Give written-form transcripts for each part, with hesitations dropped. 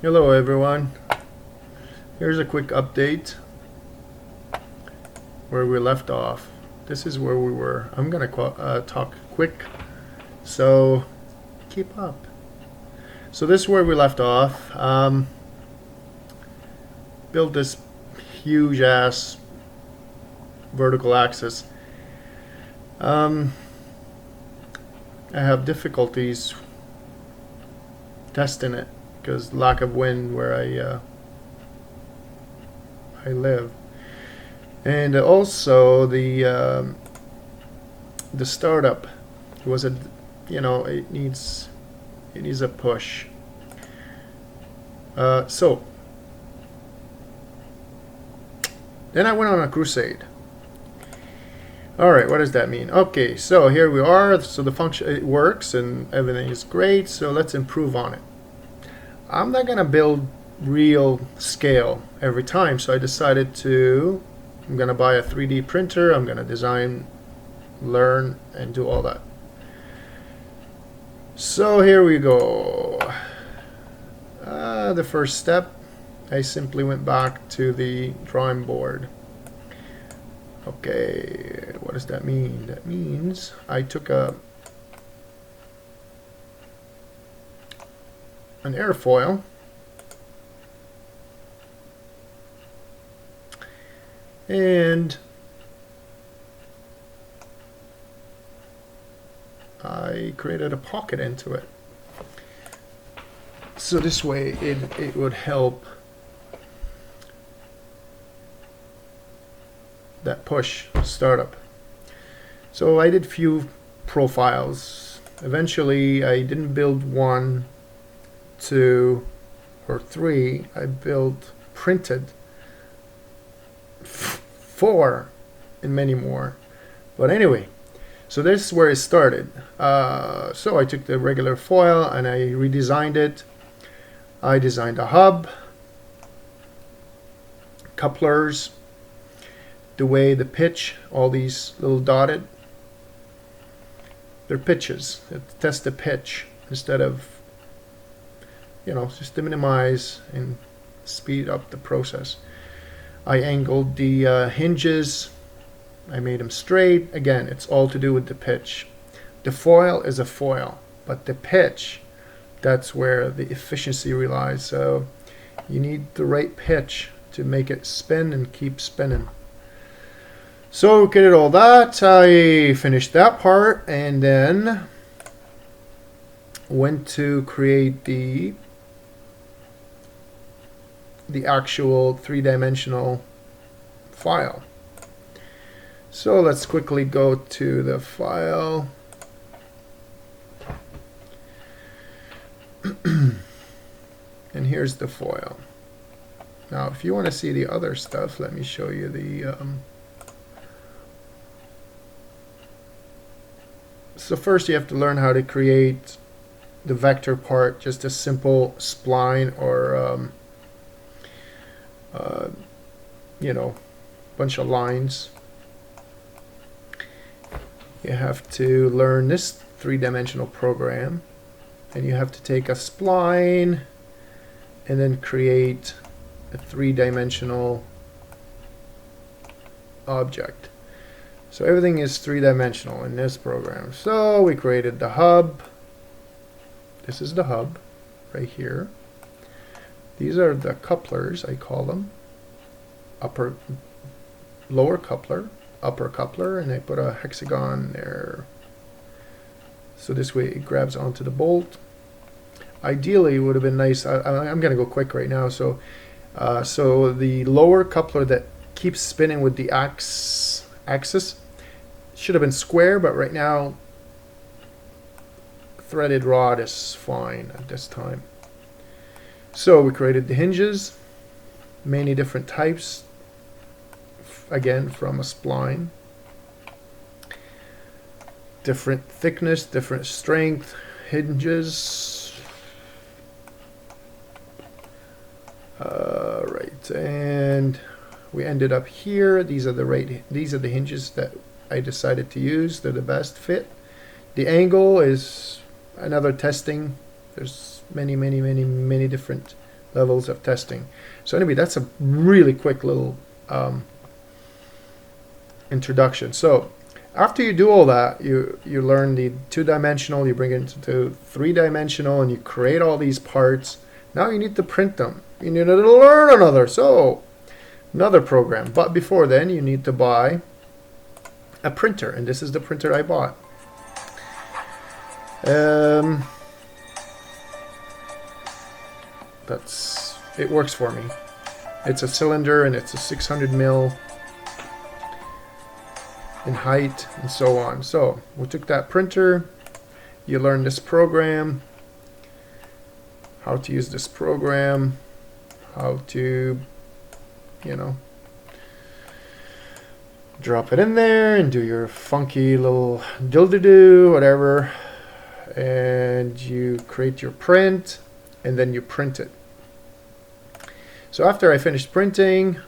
Hello everyone. Here's a quick update where we left off. This is where we were. I'm gonna talk quick, so keep up. So this is where we left off. Built this huge ass vertical axis. I have difficulties testing it because lack of wind where I live, and also the startup was a it needs a push. So then I went on a crusade. Alright, what does that mean? Okay, so here we are. So the function, it works and everything is great, so let's improve on it. I'm not gonna build real scale every time, so I decided I'm gonna buy a 3D printer. I'm gonna design, learn, and do all that. So here we go. The first step, I simply went back to the drawing board. Okay, what does that mean? That means I took an airfoil and I created a pocket into it. So this way it would help that push startup. So I did few profiles. Eventually I didn't build 1, 2, or 3. I printed 4 and many more. But anyway, so this is where it started. So I took the regular foil and I redesigned it. I designed a hub, couplers, the way the pitch, all these little dotted, they're pitches. Test the pitch instead of, just to minimize and speed up the process. I angled the hinges. I made them straight. Again, it's all to do with the pitch. The foil is a foil, but the pitch, that's where the efficiency relies. So you need the right pitch to make it spin and keep spinning. So we did all that. I finished that part and then went to create the actual 3-dimensional file. So let's quickly go to the file. And here's the foil. Now if you want to see the other stuff, let me show you the so first you have to learn how to create the vector part, just a simple spline or bunch of lines. You have to learn this 3-dimensional program, and you have to take a spline and then create a 3-dimensional object. So everything is 3-dimensional in this program. So we created the hub. This is the hub right here. These are the couplers, I call them. Lower coupler, upper coupler, and I put a hexagon there. So this way it grabs onto the bolt. Ideally it would have been nice, I'm going to go quick right now. So the lower coupler that keeps spinning with the axis should have been square, but right now threaded rod is fine at this time. So we created the hinges, many different types, again from a spline, different thickness, different strength, hinges. Right, and we ended up here. These are the hinges that I decided to use. They're the best fit. The angle is another testing. There's many different levels of testing. So anyway, that's a really quick little introduction. So after you do all that, you learn the two-dimensional, you bring it into three-dimensional, and you create all these parts. Now you need to print them. You need to learn another program. But before then, you need to buy a printer, and this is the printer I bought. It works for me. It's a cylinder, and it's a 600 mil in height, and so on. So we took that printer, you learn this program, how to use this program, how to, you know, drop it in there and do your funky little diddle-do, whatever, and you create your print, and then you print it. So after I finished printing,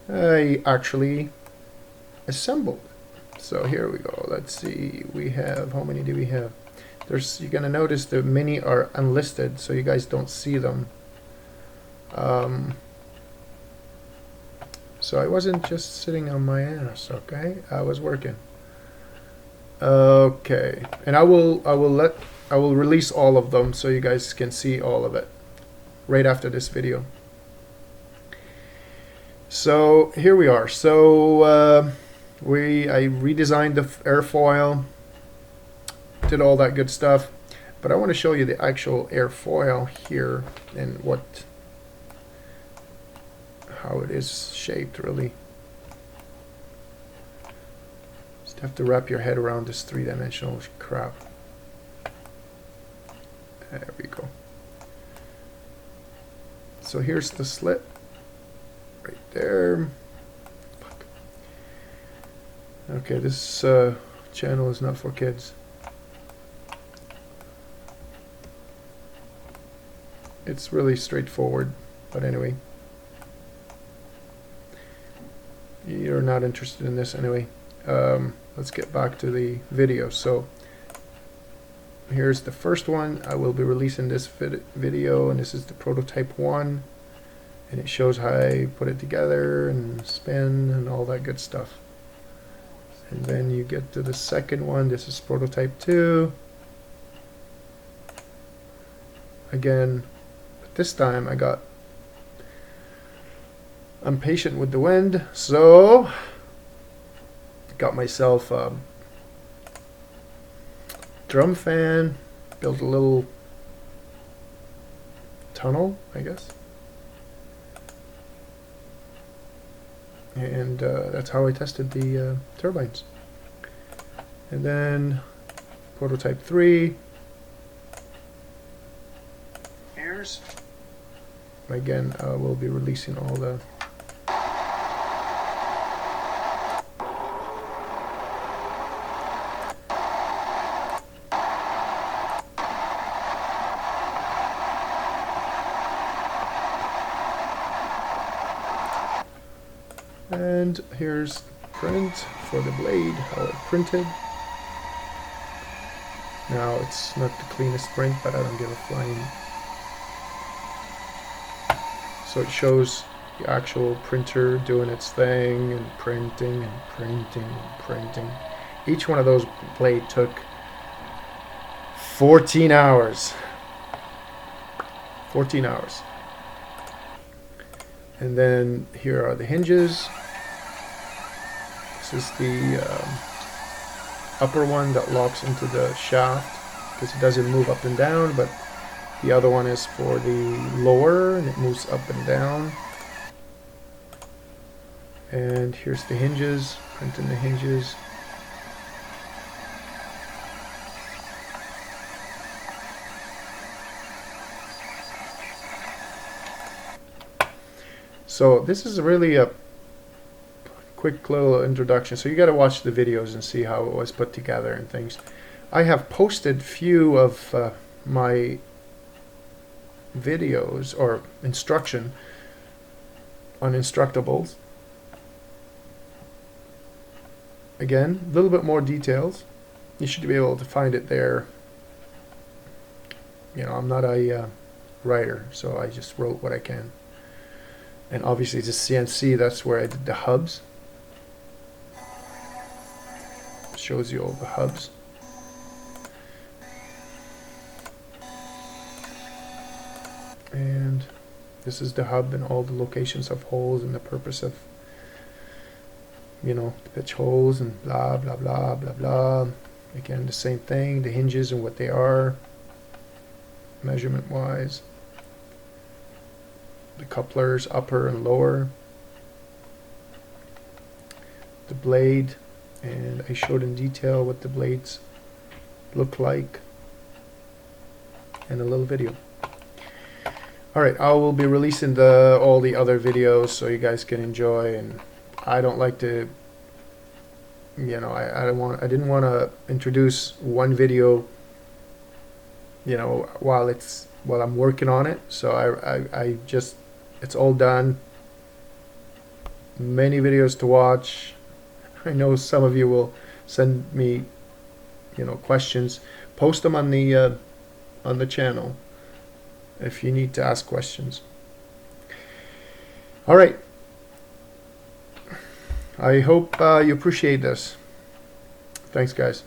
I actually assembled. So here we go. Let's see. We have, how many do we have? You're gonna notice the many are unlisted, so you guys don't see them. So I wasn't just sitting on my ass, okay? I was working. Okay, and I will release all of them so you guys can see all of it right after this video. So here we are. So I redesigned the airfoil, did all that good stuff, but I want to show you the actual airfoil here and how it is shaped, really. Just have to wrap your head around this three-dimensional crap. There we go. So here's the slit right there. Fuck. Okay, this channel is not for kids. It's really straightforward, but anyway, you're not interested in this anyway. Let's get back to the video. So here's the first one. I will be releasing this video, and this is the prototype 1, and it shows how I put it together and spin and all that good stuff. And then you get to the second one. This is prototype 2. Again, but this time I'm patient with the wind, so got myself a drum fan, built a little tunnel, I guess, and that's how I tested the turbines. And then prototype 3, here's, again, we'll be releasing all the and here's the print for the blade, how it printed. Now it's not the cleanest print, but I don't give a flying. So it shows the actual printer doing its thing and printing and printing and printing. Each one of those blade took 14 hours. 14 hours. And then here are the hinges. This is the upper one that locks into the shaft because it doesn't move up and down, but the other one is for the lower and it moves up and down. And here's the hinges, printing the hinges. So this is really a quick little introduction. So you got to watch the videos and see how it was put together and things. I have posted few of my videos or instruction on Instructables. Again, a little bit more details. You should be able to find it there You know, I'm not a writer, so I just wrote what I can. And obviously the CNC, that's where I did the hubs. Shows you all the hubs. And this is the hub and all the locations of holes and the purpose of, you know, the pitch holes and blah, blah, blah, blah, blah. Again, the same thing, the hinges and what they are, measurement-wise. The couplers, upper and lower. The blade, and I showed in detail what the blades look like in a little video. Alright, I will be releasing all the other videos so you guys can enjoy, and I don't like to, you know, I didn't want to introduce one video, you know, while I'm working on it. So I just, it's all done. Many videos to watch. I know some of you will send me, you know, questions. Post them on the channel if you need to ask questions. All right. I hope you appreciate this. Thanks, guys.